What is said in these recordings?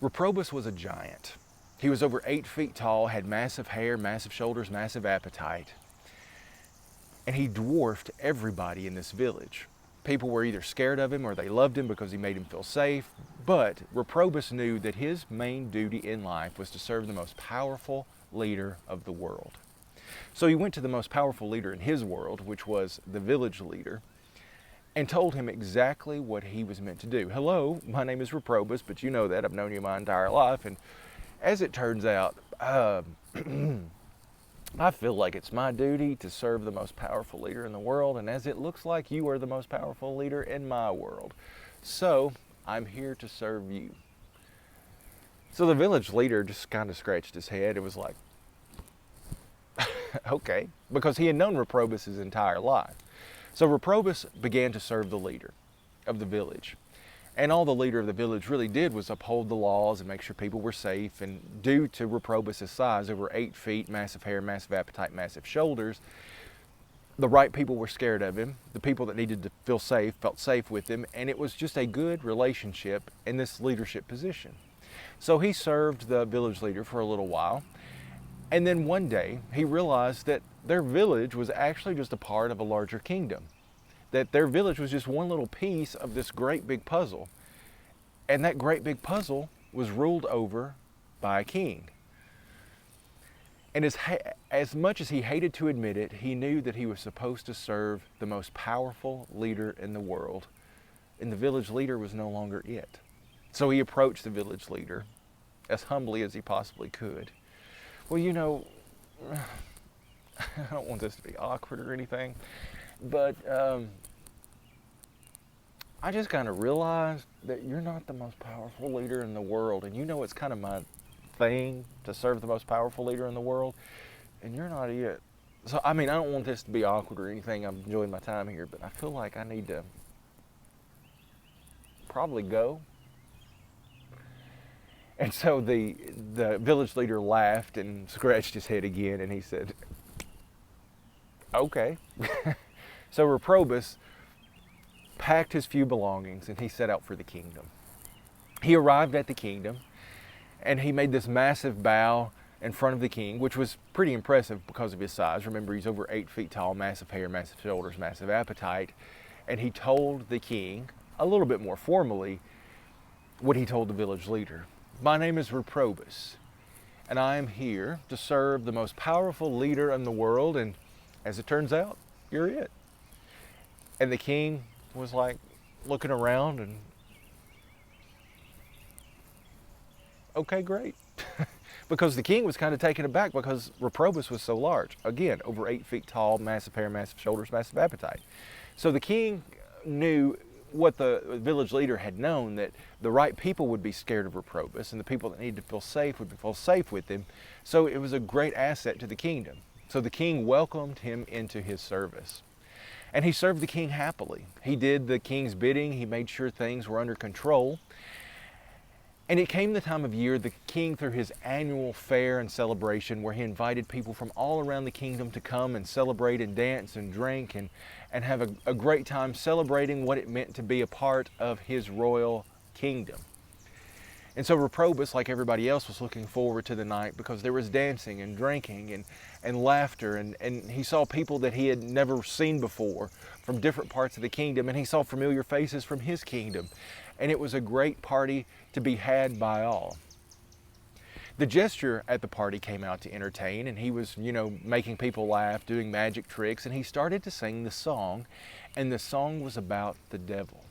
Reprobus was a giant. He was over 8 feet tall, had massive hair, massive shoulders, massive appetite, and he dwarfed everybody in this village. People were either scared of him or they loved him because he made him feel safe, but Reprobus knew that his main duty in life was to serve the most powerful leader of the world. So he went to the most powerful leader in his world, which was the village leader, and told him exactly what he was meant to do. Hello, my name is Reprobus, but you know that. I've known you my entire life. And as it turns out, I feel like it's my duty to serve the most powerful leader in the world. And as it looks like you are the most powerful leader in my world. So I'm here to serve you. So the village leader just kind of scratched his head. It was like, okay, because he had known Reprobus his entire life. So Reprobus began to serve the leader of the village. And all the leader of the village really did was uphold the laws and make sure people were safe. And due to Reprobus' size, over 8 feet, massive hair, massive appetite, massive shoulders, the right people were scared of him. The people that needed to feel safe felt safe with him. And it was just a good relationship in this leadership position. So he served the village leader for a little while. And then one day he realized that their village was actually just a part of a larger kingdom. That their village was just one little piece of this great big puzzle. And that great big puzzle was ruled over by a king. And as much as he hated to admit it, he knew that he was supposed to serve the most powerful leader in the world. And the village leader was no longer it. So he approached the village leader as humbly as he possibly could. Well, you know, I don't want this to be awkward or anything, but I just kind of realized that you're not the most powerful leader in the world. And you know it's kind of my thing to serve the most powerful leader in the world, and you're not it. So, I mean, I don't want this to be awkward or anything. I'm enjoying my time here, but I feel like I need to probably go. And so the village leader laughed and scratched his head again, and he said, okay. So Reprobus packed his few belongings and he set out for the kingdom. He arrived at the kingdom and he made this massive bow in front of the king, which was pretty impressive because of his size. Remember, he's over 8 feet tall, massive hair, massive shoulders, massive appetite. And he told the king, a little bit more formally, what he told the village leader. My name is Reprobus, and I am here to serve the most powerful leader in the world, and as it turns out, you're it. And the king was like looking around and, okay, great. Because the king was kind of taken aback because Reprobus was so large. Again, over 8 feet tall, massive hair, massive shoulders, massive appetite. So the king knew what the village leader had known, that the right people would be scared of Reprobus and the people that needed to feel safe would feel safe with him. So it was a great asset to the kingdom. So the king welcomed him into his service. And he served the king happily. He did the king's bidding. He made sure things were under control. And it came the time of year, the king threw his annual fair and celebration where he invited people from all around the kingdom to come and celebrate and dance and drink and have a great time celebrating what it meant to be a part of his royal kingdom. And so Reprobus, like everybody else, was looking forward to the night because there was dancing and drinking and laughter, and he saw people that he had never seen before from different parts of the kingdom, and he saw familiar faces from his kingdom. And it was a great party to be had by all. The jester at the party came out to entertain, and he was, making people laugh, doing magic tricks, and he started to sing the song, and the song was about the devil.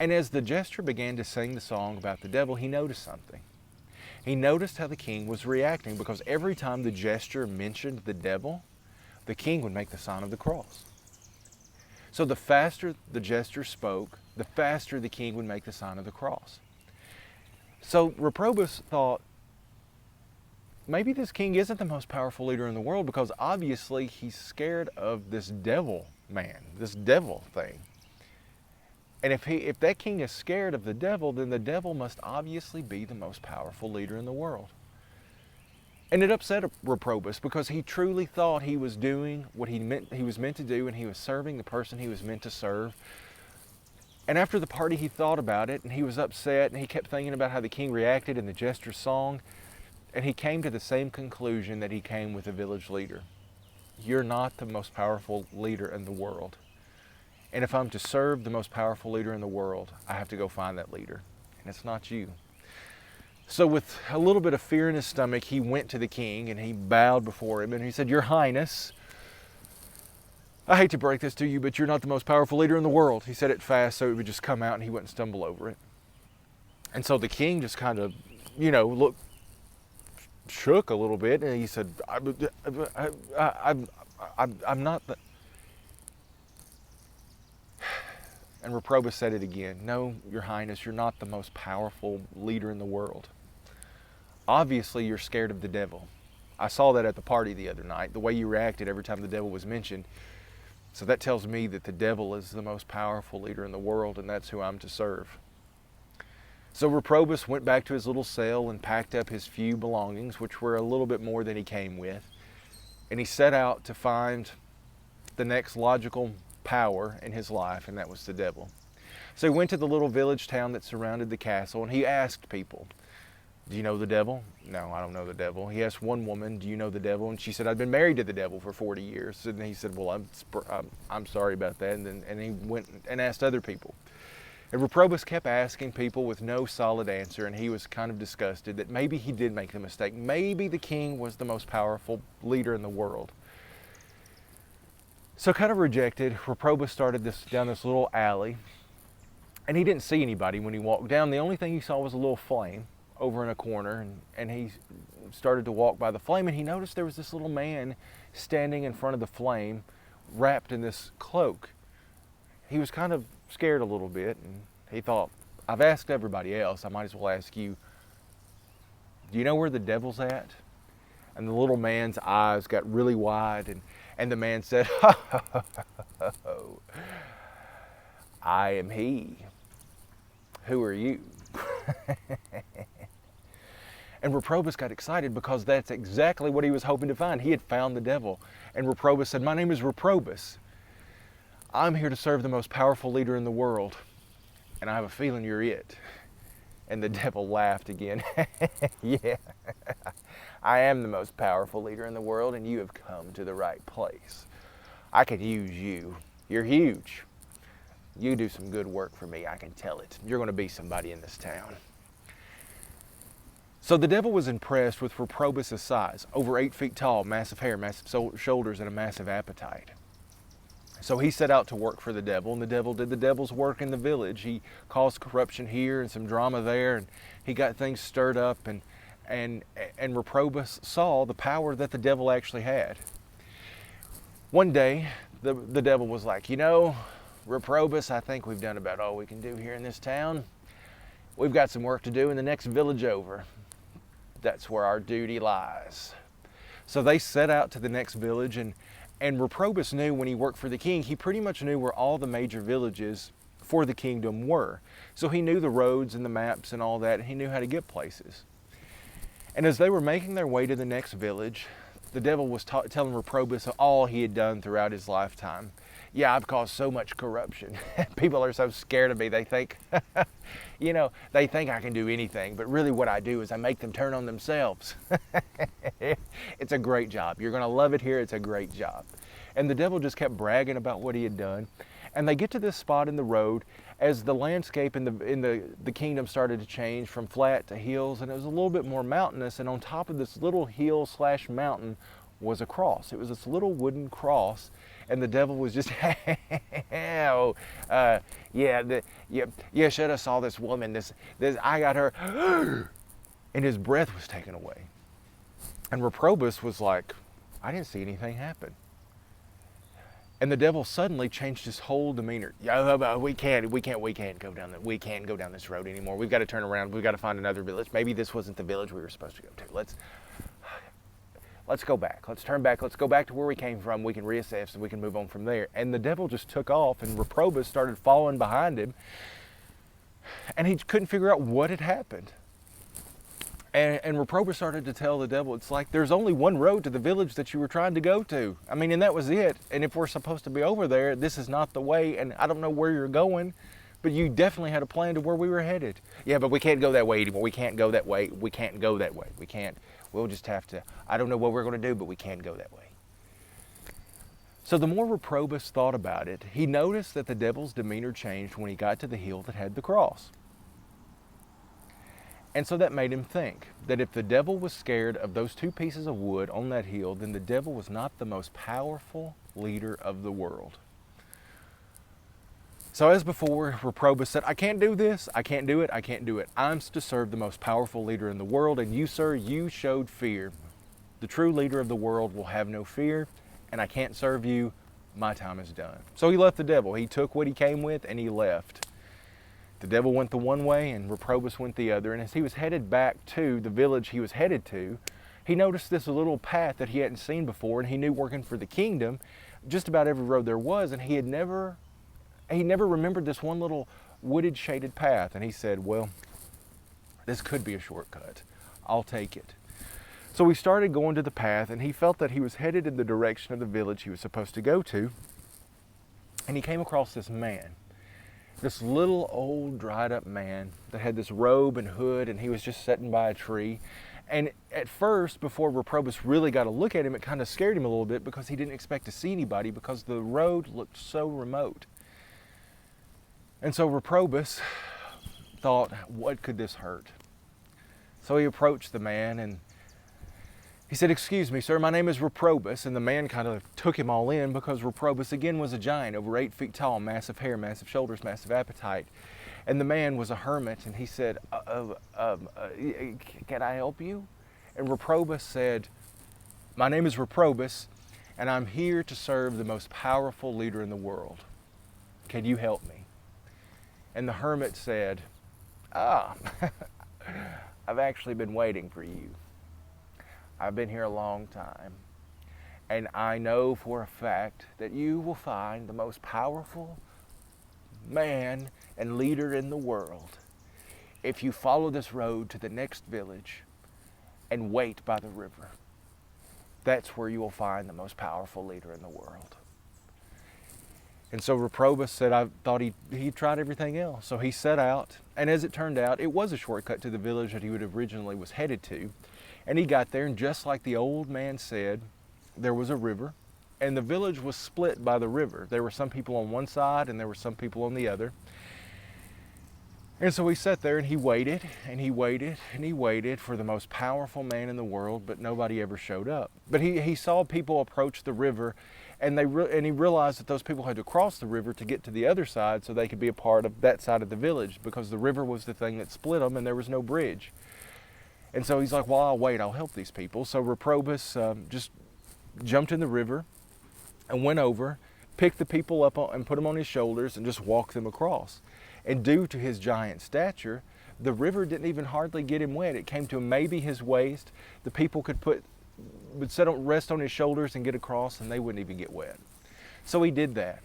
And as the jester began to sing the song about the devil, he noticed something. He noticed how the king was reacting, because every time the jester mentioned the devil, the king would make the sign of the cross. So the faster the jester spoke, the faster the king would make the sign of the cross. So Reprobus thought, maybe this king isn't the most powerful leader in the world, because obviously he's scared of this devil man, this devil thing. And if that king is scared of the devil, then the devil must obviously be the most powerful leader in the world. And it upset Reprobus, because he truly thought he was doing what he was meant to do, and he was serving the person he was meant to serve. And after the party, he thought about it, and he was upset, and he kept thinking about how the king reacted in the jester's song, and he came to the same conclusion that he came with the village leader. You're not the most powerful leader in the world. And if I'm to serve the most powerful leader in the world, I have to go find that leader. And it's not you. So with a little bit of fear in his stomach, he went to the king and he bowed before him and he said, Your Highness, I hate to break this to you, but you're not the most powerful leader in the world. He said it fast so it would just come out and he wouldn't stumble over it. And so the king just kind of, shook a little bit, and he said, I'm not the... And Reprobus said it again. No, Your Highness, you're not the most powerful leader in the world. Obviously, you're scared of the devil. I saw that at the party the other night, the way you reacted every time the devil was mentioned. So that tells me that the devil is the most powerful leader in the world, and that's who I'm to serve. So Reprobus went back to his little cell and packed up his few belongings, which were a little bit more than he came with. And he set out to find the next logical power in his life, and that was the devil. So he went to the little village town that surrounded the castle, and he asked people, Do you know the devil? No, I don't know the devil. He asked one woman, Do you know the devil? And she said, I've been married to the devil for 40 years. And he said, Well, I'm sorry about that. And he went and asked other people. And Reprobus kept asking people with no solid answer, and he was kind of disgusted that maybe he did make the mistake. Maybe the king was the most powerful leader in the world. So kind of rejected, Reprobus started down this little alley, and he didn't see anybody when he walked down. The only thing he saw was a little flame over in a corner, and he started to walk by the flame, and he noticed there was this little man standing in front of the flame, wrapped in this cloak. He was kind of scared a little bit, and he thought, I've asked everybody else, I might as well ask you, do you know where the devil's at? And the little man's eyes got really wide, and the man said, I am he. Who are you? And Reprobus got excited because that's exactly what he was hoping to find. He had found the devil. And Reprobus said, My name is Reprobus. I'm here to serve the most powerful leader in the world. And I have a feeling you're it. And the devil laughed again. Yeah, I am the most powerful leader in the world, and you have come to the right place. I could use you. You're huge. You do some good work for me, I can tell it. You're going to be somebody in this town. So the devil was impressed with Reprobus' size, over 8 feet tall, massive hair, massive shoulders, and a massive appetite. So he set out to work for the devil, and the devil did the devil's work in the village. He caused corruption here and some drama there, and he got things stirred up, and Reprobus saw the power that the devil actually had. One day, the devil was like, Reprobus, I think we've done about all we can do here in this town. We've got some work to do in the next village over. That's where our duty lies. So they set out to the next village, and Reprobus knew when he worked for the king, he pretty much knew where all the major villages for the kingdom were. So he knew the roads and the maps and all that, and he knew how to get places. And as they were making their way to the next village, the devil was telling Reprobus all he had done throughout his lifetime. Yeah, I've caused so much corruption. People are so scared of me. They think, they think I can do anything. But really what I do is I make them turn on themselves. It's a great job. You're going to love it here. It's a great job. And the devil just kept bragging about what he had done. And they get to this spot in the road as the landscape in the kingdom started to change from flat to hills. And it was a little bit more mountainous. And on top of this little hill/mountain was a cross. It was this little wooden cross. And the devil was just, should have saw this woman. This, I got her. And his breath was taken away. And Reprobus was like, I didn't see anything happen. And the devil suddenly changed his whole demeanor. We can't go down this road anymore. We've got to turn around. We've got to find another village. Maybe this wasn't the village we were supposed to go to. Let's go back. Let's turn back. Let's go back to where we came from. We can reassess and we can move on from there. And the devil just took off, and Reprobus started following behind him. And he couldn't figure out what had happened. And Reprobus started to tell the devil, it's like there's only one road to the village that you were trying to go to. I mean, and that was it. And if we're supposed to be over there, this is not the way. And I don't know where you're going, but you definitely had a plan to where we were headed. Yeah, but we can't go that way anymore. We can't go that way. We can't go that way. We can't. We'll just have to. I don't know what we're going to do, but we can't go that way. So the more Reprobus thought about it, he noticed that the devil's demeanor changed when he got to the hill that had the cross. And so that made him think that if the devil was scared of those two pieces of wood on that hill, then the devil was not the most powerful leader of the world. So as before, Reprobus said, I can't do this, I can't do it, I can't do it. I'm to serve the most powerful leader in the world, and you, sir, you showed fear. The true leader of the world will have no fear, and I can't serve you. My time is done. So he left the devil. He took what he came with and he left. The devil went the one way and Reprobus went the other. And as he was headed back to the village he was headed to, he noticed this little path that he hadn't seen before, and he knew working for the kingdom, just about every road there was, and he never remembered this one little wooded, shaded path. And he said, well, this could be a shortcut. I'll take it. So he started going to the path, and he felt that he was headed in the direction of the village he was supposed to go to. And he came across this man, this little old dried up man that had this robe and hood, and he was just sitting by a tree. And at first, before Reprobus really got a look at him, it kind of scared him a little bit because he didn't expect to see anybody because the road looked so remote. And so Reprobus thought, what could this hurt? So he approached the man and he said, excuse me, sir, my name is Reprobus. And the man kind of took him all in because Reprobus again was a giant, over 8 feet tall, massive hair, massive shoulders, massive appetite. And the man was a hermit, and he said, can I help you? And Reprobus said, my name is Reprobus, and I'm here to serve the most powerful leader in the world. Can you help me? And the hermit said, I've actually been waiting for you. I've been here a long time, and I know for a fact that you will find the most powerful man and leader in the world if you follow this road to the next village and wait by the river. That's where you will find the most powerful leader in the world. And so Reprobus said, I thought he tried everything else. So he set out, and as it turned out, it was a shortcut to the village that he originally was headed to. And he got there, and just like the old man said, there was a river, and the village was split by the river. There were some people on one side, and there were some people on the other. And so he sat there, and he waited, and he waited, and he waited for the most powerful man in the world, but nobody ever showed up. But he saw people approach the river, and he realized that those people had to cross the river to get to the other side so they could be a part of that side of the village, because the river was the thing that split them, and there was no bridge. And so he's like, well, I'll wait, I'll help these people. So Reprobus just jumped in the river and went over, picked the people up and put them on his shoulders and just walked them across. And due to his giant stature, the river didn't even hardly get him wet. It came to maybe his waist. The people would rest on his shoulders and get across, and they wouldn't even get wet. So he did that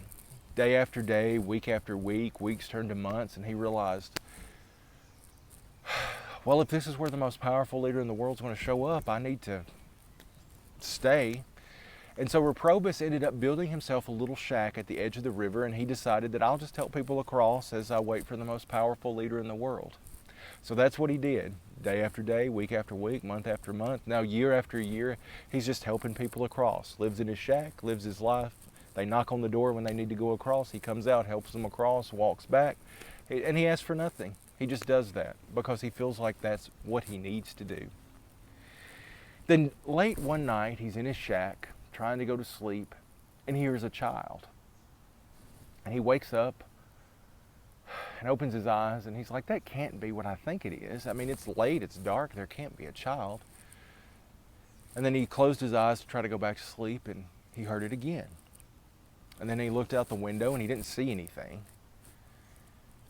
day after day, week after week. Weeks turned to months, and he realized, well, if this is where the most powerful leader in the world is going to show up, I need to stay. And so Reprobus ended up building himself a little shack at the edge of the river, and he decided that I'll just help people across as I wait for the most powerful leader in the world. So that's what he did, day after day, week after week, month after month. Now year after year, he's just helping people across. Lives in his shack, lives his life. They knock on the door when they need to go across. He comes out, helps them across, walks back, and he asks for nothing. He just does that because he feels like that's what he needs to do. Then late one night, he's in his shack trying to go to sleep, and he hears a child. And he wakes up and opens his eyes, and he's like, that can't be what I think it is. I mean, it's late, it's dark, there can't be a child. And then he closed his eyes to try to go back to sleep, and he heard it again. And then he looked out the window, and he didn't see anything.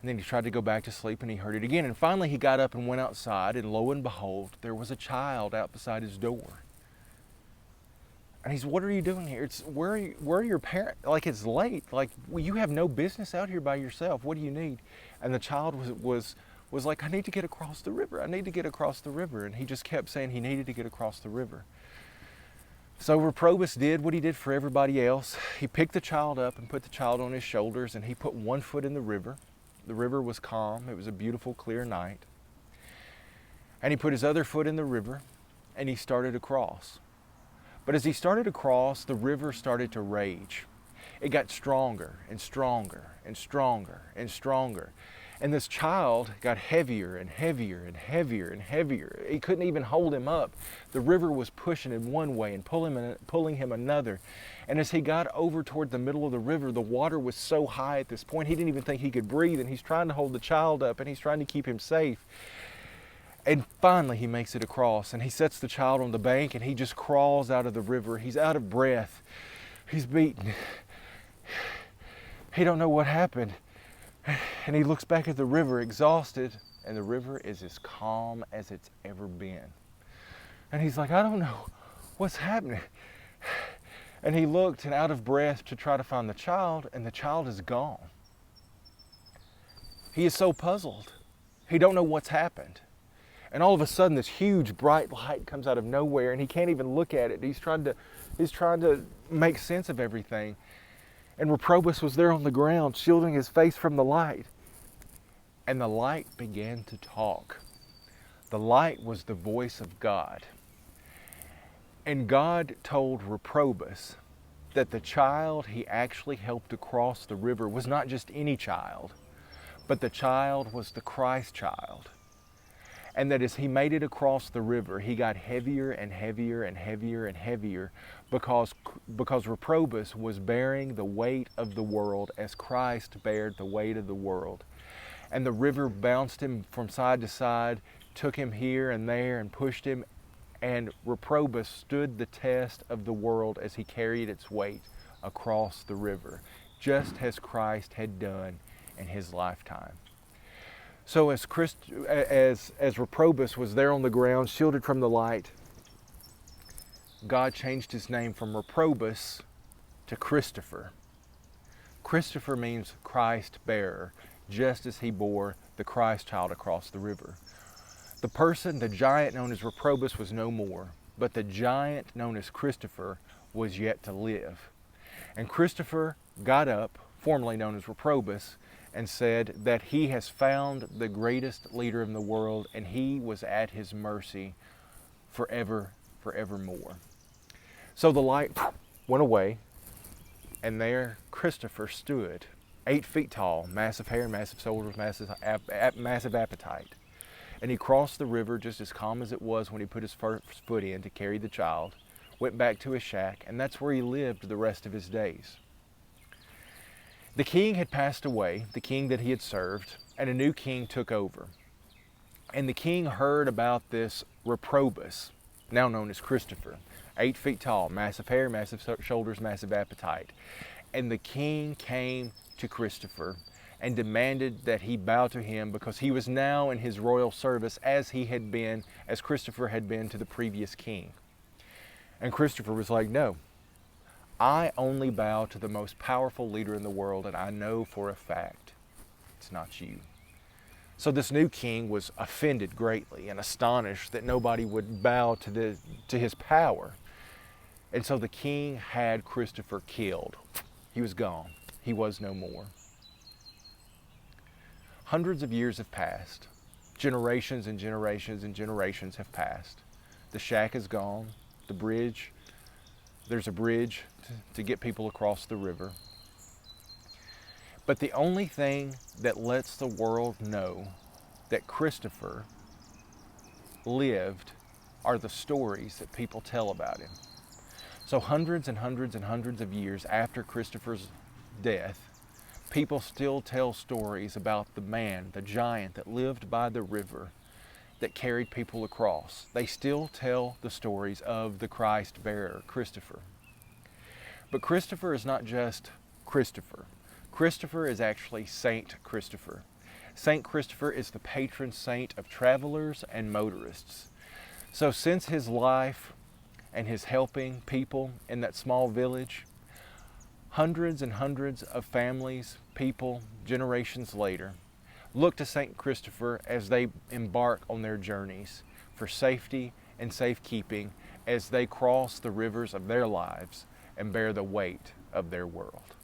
And then he tried to go back to sleep, and he heard it again. And finally he got up and went outside, and lo and behold, there was a child out beside his door. And he's, what are you doing here? Where are your parents? Like, it's late. Like, well, you have no business out here by yourself. What do you need? And the child was like, I need to get across the river. I need to get across the river. And he just kept saying he needed to get across the river. So Reprobus did what he did for everybody else. He picked the child up and put the child on his shoulders, and he put one foot in the river, The river was calm. It was a beautiful, clear night. And he put his other foot in the river and he started to cross. But as he started to cross, the river started to rage. It got stronger and stronger and stronger and stronger. And this child got heavier and heavier and heavier and heavier. He couldn't even hold him up. The river was pushing him one way and pulling him another. And as he got over toward the middle of the river, the water was so high at this point, he didn't even think he could breathe. And he's trying to hold the child up and he's trying to keep him safe. And finally he makes it across and he sets the child on the bank and he just crawls out of the river. He's out of breath. He's beaten. He don't know what happened. And he looks back at the river exhausted, and the river is as calm as it's ever been. And he's like, I don't know what's happening. And he looked and out of breath to try to find the child, and the child is gone. He is so puzzled. He don't know what's happened. And all of a sudden this huge bright light comes out of nowhere and he can't even look at it. He's trying to make sense of everything. And Reprobus was there on the ground, shielding his face from the light. And the light began to talk. The light was the voice of God. And God told Reprobus that the child he actually helped to cross the river was not just any child, but the child was the Christ child. And that as he made it across the river, he got heavier and heavier and heavier and heavier because Reprobus was bearing the weight of the world as Christ bared the weight of the world. And the river bounced him from side to side, took him here and there and pushed him, and Reprobus stood the test of the world as he carried its weight across the river, just as Christ had done in his lifetime. So as Reprobus was there on the ground, shielded from the light, God changed his name from Reprobus to Christopher. Christopher means Christ bearer, just as he bore the Christ child across the river. The giant known as Reprobus was no more, but the giant known as Christopher was yet to live. And Christopher got up, formerly known as Reprobus, and said that he has found the greatest leader in the world and he was at his mercy forevermore. So the light went away and there Christopher stood, 8 feet tall, massive hair, massive shoulders, massive appetite. And he crossed the river just as calm as it was when he put his first foot in to carry the child, went back to his shack, and that's where he lived the rest of his days. The king had passed away, the king that he had served, and a new king took over. And the king heard about this Reprobus, now known as Christopher, 8 feet tall, massive hair, massive shoulders, massive appetite. And the king came to Christopher and demanded that he bow to him because he was now in his royal service as Christopher had been to the previous king. And Christopher was like, no. I only bow to the most powerful leader in the world, and I know for a fact it's not you. So this new king was offended greatly and astonished that nobody would bow to his power. And so the king had Christopher killed. He was gone. He was no more. Hundreds of years have passed. Generations and generations and generations have passed. The shack is gone. There's a bridge to get people across the river. But the only thing that lets the world know that Christopher lived are the stories that people tell about him. So hundreds and hundreds and hundreds of years after Christopher's death, people still tell stories about the man, the giant that lived by the river that carried people across. They still tell the stories of the Christ bearer, Christopher. But Christopher is not just Christopher. Christopher is actually Saint Christopher. Saint Christopher is the patron saint of travelers and motorists. So since his life and his helping people in that small village, hundreds and hundreds of families, people, generations later, look to Saint Christopher as they embark on their journeys for safety and safekeeping as they cross the rivers of their lives and bear the weight of their world.